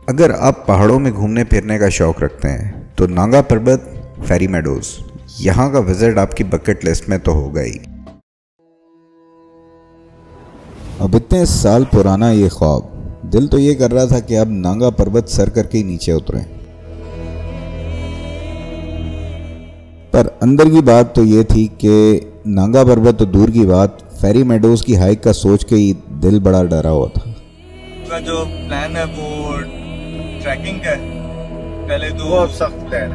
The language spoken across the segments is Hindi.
अगर आप पहाड़ों में घूमने फिरने का शौक़ रखते हैं तो नांगा पर्वत, फेरी मेडोज़, यहाँ का विज़िट आपकी बकेट लिस्ट में तो होगा ही। अब इतने साल पुराना ये ख्वाब, दिल तो ये कर रहा था कि अब नांगा पर्वत सर करके ही नीचे उतरें, पर अंदर की बात तो ये थी कि नांगा पर्वत तो दूर की बात, फेरी मेडोज़ की हाइक का सोच के ही दिल बड़ा डरा हुआ था। का जो प्लान है वो ट्रैकिंग का है। पहले तो बहुत सख्त प्लान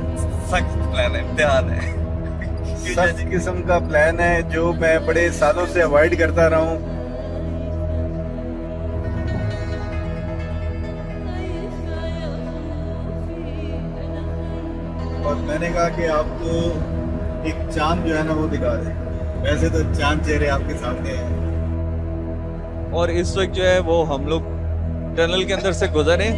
है, इम्तिहान है। सख्त किस्म का प्लान है जो मैं बड़े सालों से अवॉइड करता रहा हूँ। और मैंने कहा कि आपको एक चांद जो है ना वो दिखा दे। वैसे तो चांद चेहरे आपके सामने हैं। और इस वक्त जो है वो हम लोग टनल के अंदर से गुजरे।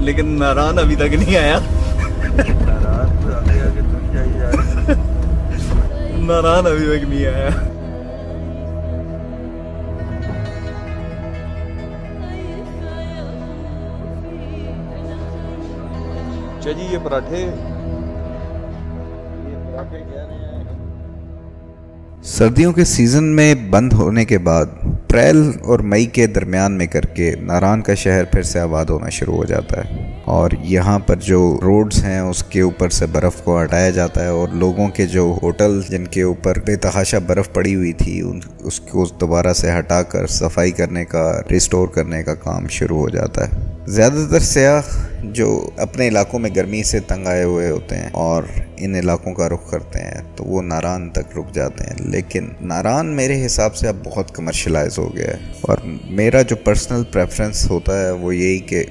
लेकिन नारायण अभी तक नहीं आया। नारायण अभी तक नहीं आया। जी ये पराठे क्या रहे हैं। सर्दियों के सीज़न में बंद होने के बाद अप्रैल और मई के दरमियान में करके नारायण का शहर फिर से आबाद होना शुरू हो जाता है और यहाँ पर जो रोड्स हैं उसके ऊपर से बर्फ़ को हटाया जाता है और लोगों के जो होटल जिनके ऊपर बेतहाशा बर्फ़ पड़ी हुई थी उसको दोबारा से हटाकर सफाई करने का, रिस्टोर करने का काम शुरू हो जाता है। ज़्यादातर सयाह जो अपने इलाकों में गर्मी से तंग आए हुए होते हैं और इन इलाकों का रुख करते हैं तो वो नारायण तक रुक जाते हैं, लेकिन नारायण मेरे हिसाब से अब बहुत कमर्शलाइज हो गया है और मेरा जो पर्सनल प्रेफरेंस होता है वो यही कि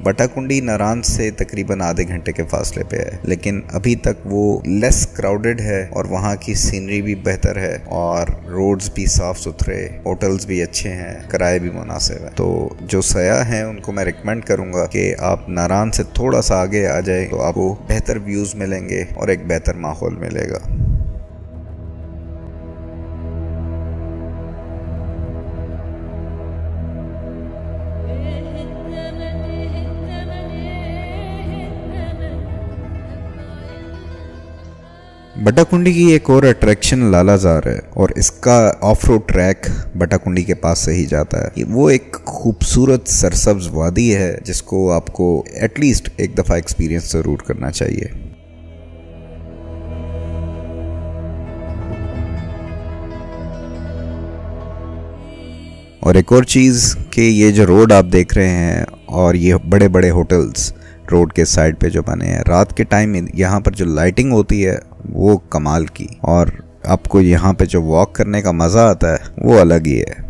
बटाकुंडी नारायण से तकरीबन आधे घंटे के फासले पे है, लेकिन अभी तक वो लेस क्राउडेड है और वहाँ की सीनरी भी बेहतर है और रोड्स भी साफ़ सुथरे, होटल्स भी अच्छे हैं, किराए भी मुनासिब है। तो जो सयाह हैं उनको मैं रिकमेंड करूँगा कि आप नारायण से थोड़ा सा आगे आ जाए तो आपको बेहतर व्यूज़ मिलेंगे और एक बेहतर माहौल मिलेगा। बटाकुंडी की एक और अट्रैक्शन लालाजार है और इसका ऑफ रोड ट्रैक बटाकुंडी के पास से ही जाता है। वो एक खूबसूरत सरसब्ज वादी है जिसको आपको एटलीस्ट एक दफ़ा एक्सपीरियंस ज़रूर करना चाहिए। और एक और चीज़ कि ये जो रोड आप देख रहे हैं और ये बड़े बड़े होटल्स रोड के साइड पे जो बने हैं, रात के टाइम यहाँ पर जो लाइटिंग होती है वो कमाल की और आपको यहाँ पे जो वॉक करने का मज़ा आता है वो अलग ही है।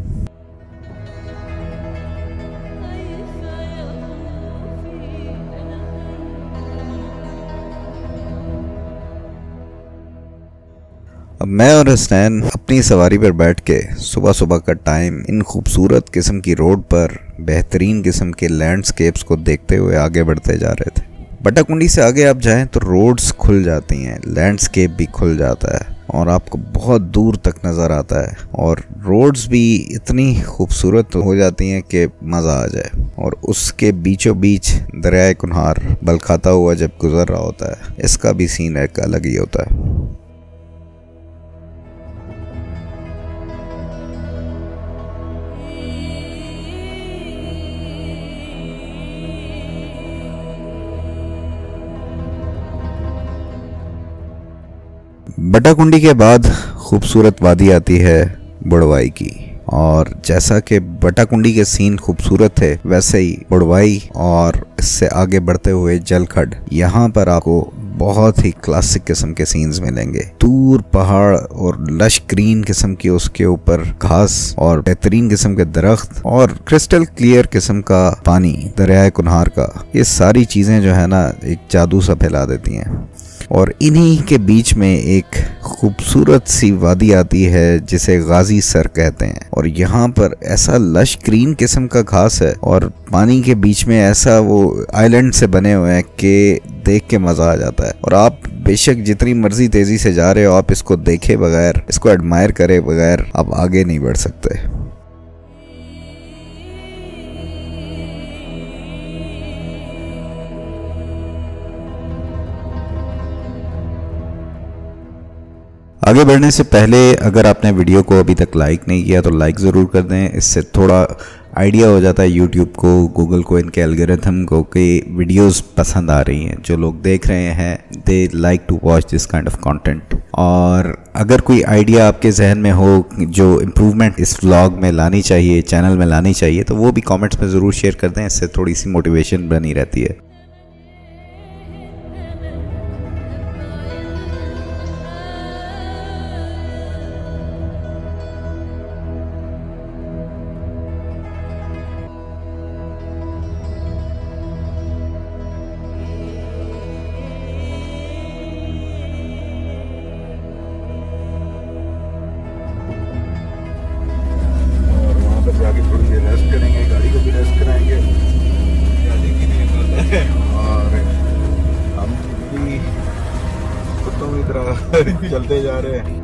अब मैं और हसनैन अपनी सवारी पर बैठ के सुबह सुबह का टाइम इन खूबसूरत किस्म की रोड पर बेहतरीन किस्म के लैंडस्केप्स को देखते हुए आगे बढ़ते जा रहे थे। बटाकुंडी से आगे आप जाएं तो रोड्स खुल जाती हैं, लैंडस्केप भी खुल जाता है और आपको बहुत दूर तक नज़र आता है और रोड्स भी इतनी खूबसूरत हो जाती हैं कि मज़ा आ जाए। और उसके बीचों बीच दरियाए कुन्हार बल खाता हुआ जब गुजर रहा होता है, इसका भी सीन एक अलग ही होता है। बटाकुंडी के बाद खूबसूरत वादी आती है बुढ़वाई की और जैसा कि बटाकुंडी के सीन खूबसूरत थे, वैसे ही बुड़वाई और इससे आगे बढ़ते हुए जलखड, यहाँ पर आपको बहुत ही क्लासिक किस्म के सीन्स मिलेंगे। दूर पहाड़ और लश ग्रीन किस्म की उसके ऊपर घास और बेहतरीन किस्म के दरख्त और क्रिस्टल क्लियर किस्म का पानी दरियाए कुनहार का, ये सारी चीजें जो है ना एक जादू सा फैला देती हैं। और इन्हीं के बीच में एक खूबसूरत सी वादी आती है जिसे गाजी सर कहते हैं, और यहाँ पर ऐसा लश ग्रीन किस्म का घास है और पानी के बीच में ऐसा वो आइलैंड से बने हुए हैं कि देख के मज़ा आ जाता है। और आप बेशक जितनी मर्जी तेज़ी से जा रहे हो, आप इसको देखे बगैर, इसको एडमायर करे बगैर आप आगे नहीं बढ़ सकते। आगे बढ़ने से पहले अगर आपने वीडियो को अभी तक लाइक नहीं किया तो लाइक ज़रूर कर दें। इससे थोड़ा आइडिया हो जाता है यूट्यूब को, गूगल को, इनके एल्गोरिथम को कि वीडियोस पसंद आ रही हैं। जो लोग देख रहे हैं they like to watch this kind of content. और अगर कोई आइडिया आपके जहन में हो जो इम्प्रूवमेंट इस व्लॉग में लानी चाहिए, चैनल में लानी चाहिए, तो वो भी कमेंट्स में ज़रूर शेयर कर दें। इससे थोड़ी सी मोटिवेशन बनी रहती है। जाके थोड़ी देर रेस्ट करेंगे, गाड़ी को भी रेस्ट कराएंगे और हम भी कुत्तों की तरह चलते जा रहे हैं।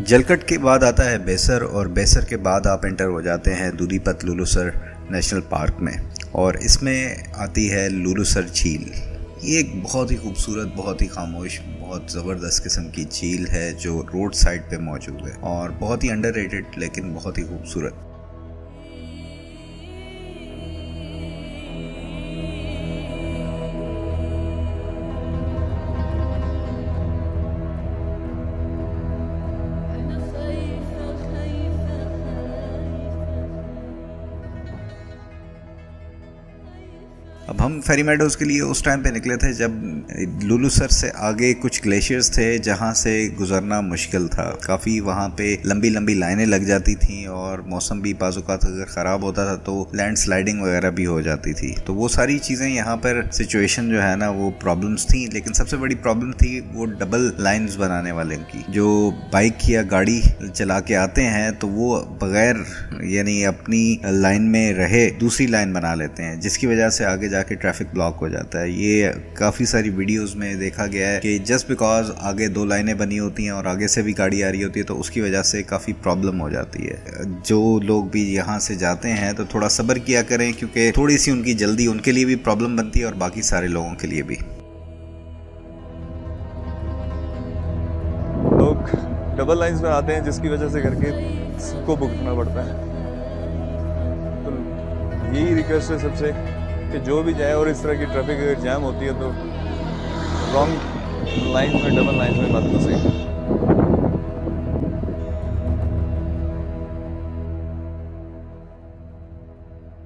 जलकट के बाद आता है बेसर, और बेसर के बाद आप एंटर हो जाते हैं दूधीपत लुलुसर नेशनल पार्क में, और इसमें आती है लुलुसर झील। ये एक बहुत ही खूबसूरत, बहुत ही खामोश, बहुत ज़बरदस्त किस्म की झील है जो रोड साइड पे मौजूद है और बहुत ही अंडररेटेड लेकिन बहुत ही खूबसूरत। अब हम फेरी मेडोज़ के लिए उस टाइम पे निकले थे जब लुलुसर से आगे कुछ ग्लेशियर्स थे जहाँ से गुजरना मुश्किल था। काफ़ी वहाँ पे लंबी लंबी लाइनें लग जाती थी और मौसम भी बाज़-औक़ात अगर ख़राब होता था तो लैंड स्लाइडिंग वगैरह भी हो जाती थी। तो वो सारी चीज़ें यहाँ पर सिचुएशन जो है ना वो प्रॉब्लम्स थी, लेकिन सबसे बड़ी प्रॉब्लम थी वो डबल लाइन्स बनाने वाले की। जो बाइक या गाड़ी चला के आते हैं तो वो बग़ैर यानी अपनी लाइन में रहे दूसरी लाइन बना लेते हैं, जिसकी वजह से आगे जाके ट्रैफिक ब्लॉक हो जाता है। ये काफ़ी सारी वीडियोस में देखा गया है कि जस्ट बिकॉज आगे दो लाइनें बनी होती हैं और आगे से भी गाड़ी आ रही होती है तो उसकी वजह से काफ़ी प्रॉब्लम हो जाती है। जो लोग भी यहाँ से जाते हैं तो थोड़ा सब्र किया करें, क्योंकि थोड़ी सी उनकी जल्दी उनके लिए भी प्रॉब्लम बनती है और बाकी सारे लोगों के लिए भी। लोग डबल लाइंस में आते हैं जिसकी वजह से करके सबको भुगतना पड़ता है। तो यही रिक्वेस्ट है सबसे कि जो भी जाए, और इस तरह की ट्रैफिक अगर जैम होती है तो रॉन्ग लाइन में, डबल लाइन में मत फंसे।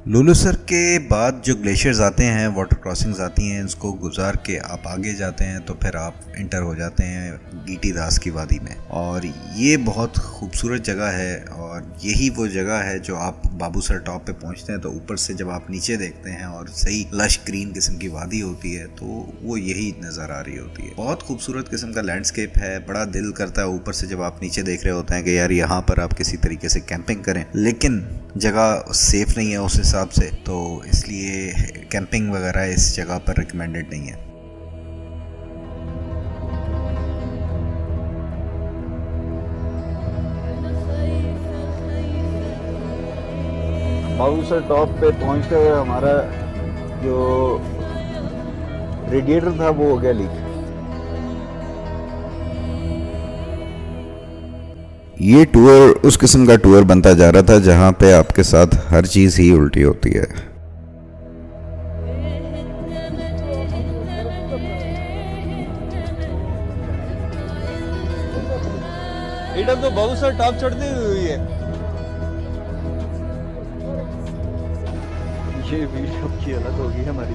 लुलुसर के बाद जो ग्लेशियर्स आते हैं, वाटर क्रॉसिंग्स आती हैं, इसको गुजार के आप आगे जाते हैं तो फिर आप इंटर हो जाते हैं गीटी दास की वादी में। और ये बहुत खूबसूरत जगह है और यही वो जगह है जो आप बाबूसर टॉप पे पहुंचते हैं तो ऊपर से जब आप नीचे देखते हैं और सही लश ग्रीन किस्म की वादी होती है तो वो यही नज़र आ रही होती है। बहुत खूबसूरत किस्म का लैंडस्केप है, बड़ा दिल करता है ऊपर से जब आप नीचे देख रहे होते हैं कि यार यहाँ पर आप किसी तरीके से कैंपिंग करें, लेकिन जगह सेफ नहीं है उस हिसाब से, तो इसलिए कैंपिंग वगैरह इस जगह पर रिकमेंडेड नहीं है। बाबूसर टॉप पे पहुंचते हुए हमारा जो रेडिएटर था वो हो गया लीक। ये टूर उस किस्म का टूर बनता जा रहा था जहां पे आपके साथ हर चीज़ ही उल्टी होती है। इधर तो बाबूसर टॉप चढ़ती हुई है। ये वीडियो की अलग होगी हमारी।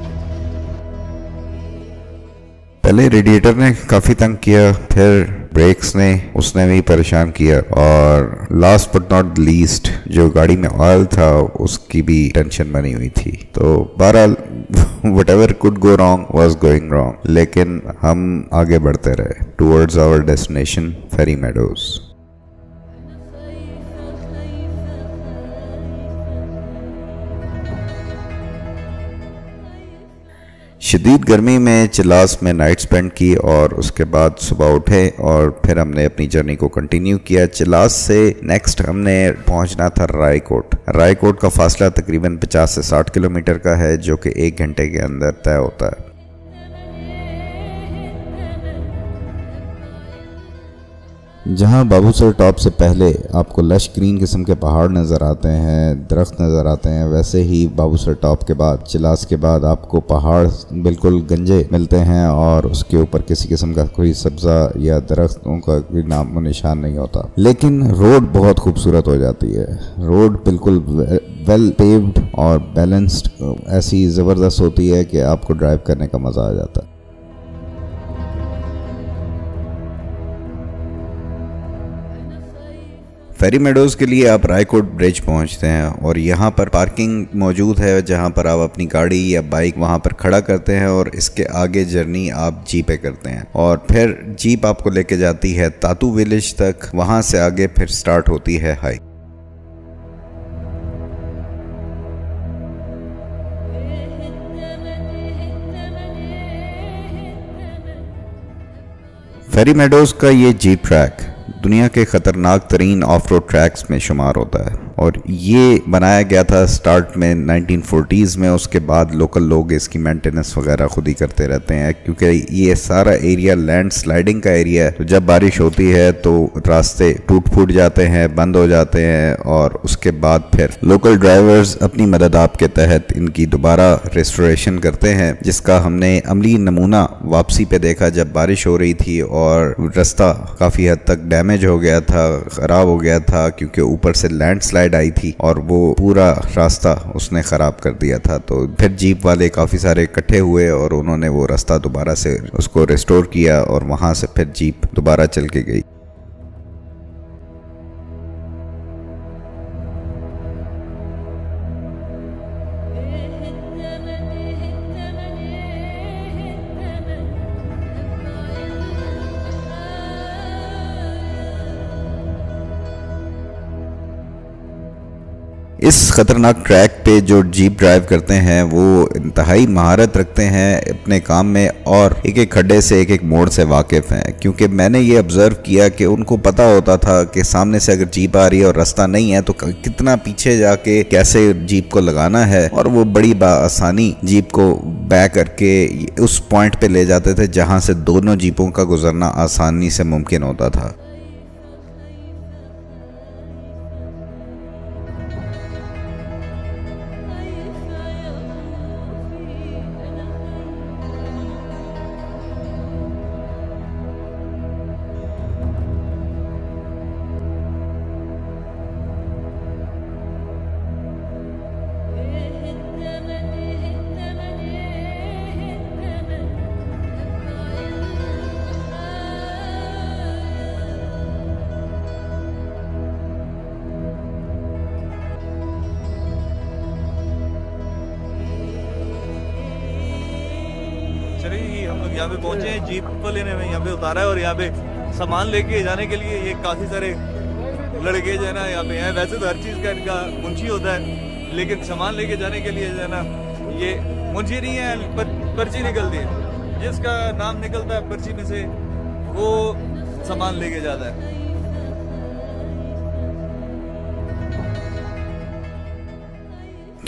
पहले रेडिएटर ने काफ़ी तंग किया, फिर ब्रेक्स ने उसने भी परेशान किया, और लास्ट बट नॉट लीस्ट जो गाड़ी में ऑयल था उसकी भी टेंशन बनी हुई थी। तो बहरहाल whatever could go wrong was going wrong, लेकिन हम आगे बढ़ते रहे towards our destination Ferry Meadows। शदीद गर्मी में चिलास में नाइट स्पेंड की और उसके बाद सुबह उठे और फिर हमने अपनी जर्नी को कंटिन्यू किया। चिलास से नेक्स्ट हमने पहुंचना था रायकोट। रायकोट का फासला तकरीबन 50 से 60 किलोमीटर का है, जो कि 1 घंटे के अंदर तय होता है। जहां बाबूसर टॉप से पहले आपको लश ग्रीन किस्म के पहाड़ नज़र आते हैं, दरख्त नज़र आते हैं, वैसे ही बाबूसर टॉप के बाद, चिलास के बाद आपको पहाड़ बिल्कुल गंजे मिलते हैं और उसके ऊपर किसी किस्म का कोई सब्ज़ा या दरख्तों का कोई नामो निशान नहीं होता। लेकिन रोड बहुत खूबसूरत हो जाती है। रोड बिल्कुल वेल पेव्ड और बैलेंस्ड ऐसी ज़बरदस्त होती है कि आपको ड्राइव करने का मज़ा आ जाता है। फेरी मेडोज़ के लिए आप रायकोट ब्रिज पहुंचते हैं और यहाँ पर पार्किंग मौजूद है, जहाँ पर आप अपनी गाड़ी या बाइक वहाँ पर खड़ा करते हैं और इसके आगे जर्नी आप जीप पे करते हैं और फिर जीप आपको लेके जाती है तातू विलेज तक। वहाँ से आगे फिर स्टार्ट होती है हाइक। फेरी मेडोज़ का ये जीप ट्रैक दुनिया के ख़तरनाक तरीन ऑफ रोड ट्रैक्स में शुमार होता है और ये बनाया गया था स्टार्ट में 1940s में। उसके बाद लोकल लोग इसकी मेंटेनेंस वगैरह खुद ही करते रहते हैं, क्योंकि ये सारा एरिया लैंड स्लाइडिंग का एरिया है। तो जब बारिश होती है तो रास्ते टूट फूट जाते हैं, बंद हो जाते हैं और उसके बाद फिर लोकल ड्राइवर्स अपनी मदद आपके तहत इनकी दोबारा रेस्टोरेशन करते हैं, जिसका हमने अमली नमूना वापसी पे देखा जब बारिश हो रही थी और रास्ता काफ़ी हद तक डैमेज हो गया था, ख़राब हो गया था, क्योंकि ऊपर से लैंड स्लाइड आई थी और वो पूरा रास्ता उसने ख़राब कर दिया था। तो फिर जीप वाले काफ़ी सारे इकट्ठे हुए और उन्होंने वो रास्ता दोबारा से उसको रिस्टोर किया और वहाँ से फिर जीप दोबारा चल के गई। इस ख़तरनाक ट्रैक पे जो जीप ड्राइव करते हैं वो इंतहाई महारत रखते हैं अपने काम में और एक एक खड्डे से एक एक मोड़ से वाकिफ़ हैं, क्योंकि मैंने ये ऑब्ज़र्व किया कि उनको पता होता था कि सामने से अगर जीप आ रही है और रास्ता नहीं है तो कितना पीछे जाके कैसे जीप को लगाना है, और वो बड़ी आसानी जीप को बैक करके उस पॉइंट पे ले जाते थे जहाँ से दोनों जीपों का गुजरना आसानी से मुमकिन होता था। यहाँ पे पहुंचे हैं, जीप को लेने में यहाँ पे उतारा है और यहाँ पे सामान लेके जाने के लिए ये काफ़ी सारे लड़के जो है ना यहाँ पे हैं। वैसे तो हर चीज़ का इनका मुंशी होता है, लेकिन सामान लेके जाने के लिए जो है ना ये मुंशी नहीं है, पर्ची निकलती है, जिसका नाम निकलता है पर्ची में से वो सामान लेके जाता है।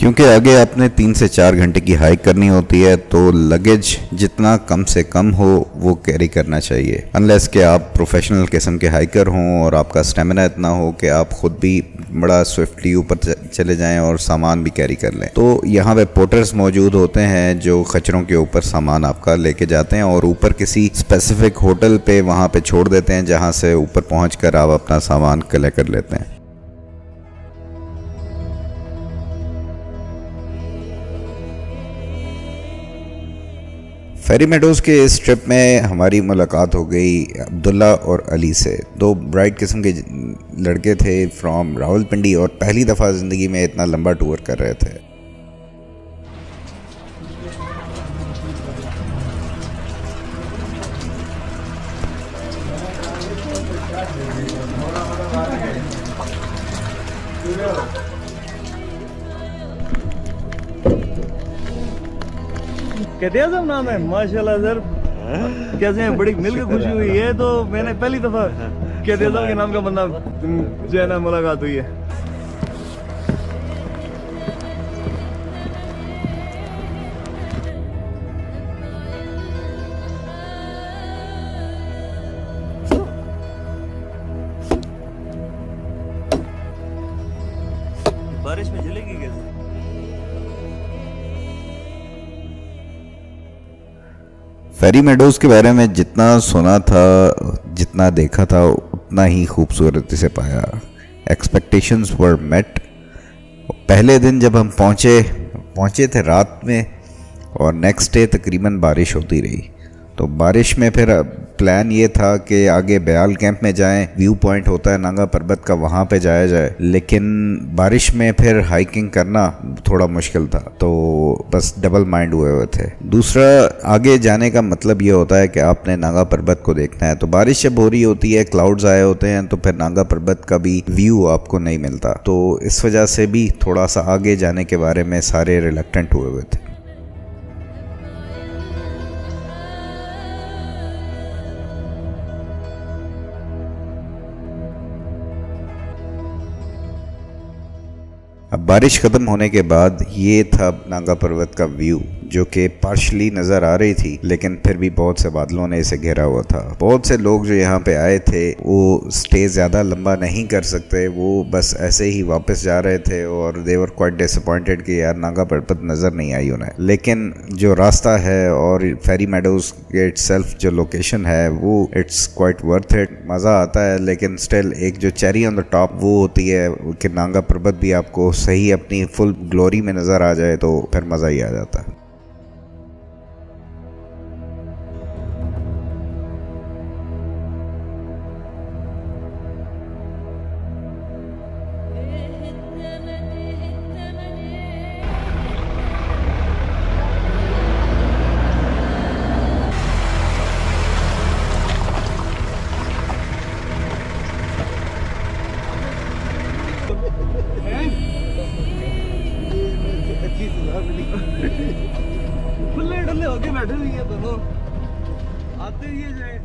क्योंकि आगे आपने 3 से 4 घंटे की हाइक करनी होती है, तो लगेज जितना कम से कम हो वो कैरी करना चाहिए, अनलेस कि आप प्रोफेशनल किस्म के हाइकर हों और आपका स्टेमिना इतना हो कि आप खुद भी बड़ा स्विफ्टली ऊपर चले जाएं और सामान भी कैरी कर लें। तो यहाँ पे पोर्टर्स मौजूद होते हैं जो खच्चरों के ऊपर सामान आपका लेके जाते हैं और ऊपर किसी स्पेसिफिक होटल पे वहाँ पे छोड़ देते हैं, जहाँ से ऊपर पहुँचकर आप अपना सामान कलेक्ट कर लेते हैं। फेरी मेडोज़ के इस ट्रिप में हमारी मुलाकात हो गई अब्दुल्ला और अली से। 2 ब्राइट किस्म के लड़के थे फ्रॉम रावलपिंडी और पहली दफ़ा ज़िंदगी में इतना लंबा टूर कर रहे थे। कहते हैं सब नाम है, माशाल्लाह सर। कैसे हैं? बड़ी मिलकर खुशी हुई है। तो मैंने पहली दफा कहते हैं के नाम का बंदा जो है ना मुलाकात हुई है। बारिश में जलेगी कैसे? फेरी मेडोज़ के बारे में जितना सुना था, जितना देखा था, उतना ही खूबसूरती से पाया। एक्सपेक्टेशंस वर मेट। पहले दिन जब हम पहुँचे थे रात में और नेक्स्ट डे तकरीबन बारिश होती रही। तो बारिश में फिर प्लान ये था कि आगे बयाल कैंप में जाएं, व्यू पॉइंट होता है नांगा पर्वत का, वहाँ पे जाया जाए, लेकिन बारिश में फिर हाइकिंग करना थोड़ा मुश्किल था, तो बस डबल माइंड हुए थे। दूसरा, आगे जाने का मतलब ये होता है कि आपने नांगा पर्वत को देखना है, तो बारिश जब हो रही होती है, क्लाउड्स आए होते हैं, तो फिर नांगा पर्वत का भी व्यू आपको नहीं मिलता। तो इस वजह से भी थोड़ा सा आगे जाने के बारे में सारे रिलक्टेंट हुए थे। अब बारिश ख़त्म होने के बाद ये था नांगा पर्वत का व्यू, जो कि पार्शली नज़र आ रही थी, लेकिन फिर भी बहुत से बादलों ने इसे घेरा हुआ था। बहुत से लोग जो यहाँ पे आए थे वो स्टे ज़्यादा लंबा नहीं कर सकते, वो बस ऐसे ही वापस जा रहे थे और दे वर क्वाइट डिसअपॉइंटेड कि यार नांगा पर्वत नज़र नहीं आई उन्हें। लेकिन जो रास्ता है और फेरी मेडोज़ के इटसेल्फ जो लोकेशन है वो इट्स क्वाइट वर्थ इट। मज़ा आता है, लेकिन स्टिल एक जो चेरी ऑन द टॉप वो होती है कि नांगा पर्वत भी आपको सही अपनी फुल ग्लोरी में नज़र आ जाए तो फिर मज़ा ही आ जाता है। खुले डले होके बैठे हुए हैं दोनों, आते ही जाए।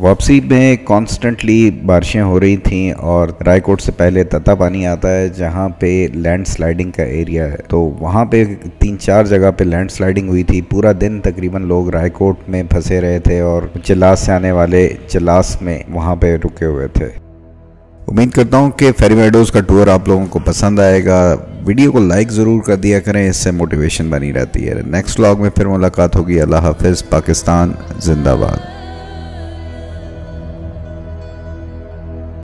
वापसी में कॉन्स्टेंटली बारिशें हो रही थीं और रायकोट से पहले तत्ता पानी आता है जहाँ पे लैंड स्लाइडिंग का एरिया है। तो वहाँ पे 3-4 जगह पे लैंड स्लाइडिंग हुई थी। पूरा दिन तकरीबन लोग रायकोट में फंसे रहे थे और चिलास से आने वाले चिलास में वहाँ पे रुके हुए थे। उम्मीद करता हूँ कि फेरी मेडोज़ का टूर आप लोगों को पसंद आएगा। वीडियो को लाइक ज़रूर कर दिया करें, इससे मोटिवेशन बनी रहती है। नेक्स्ट व्लॉग में फिर मुलाकात होगी। अल्लाह हाफिज़। पाकिस्तान जिंदाबाद।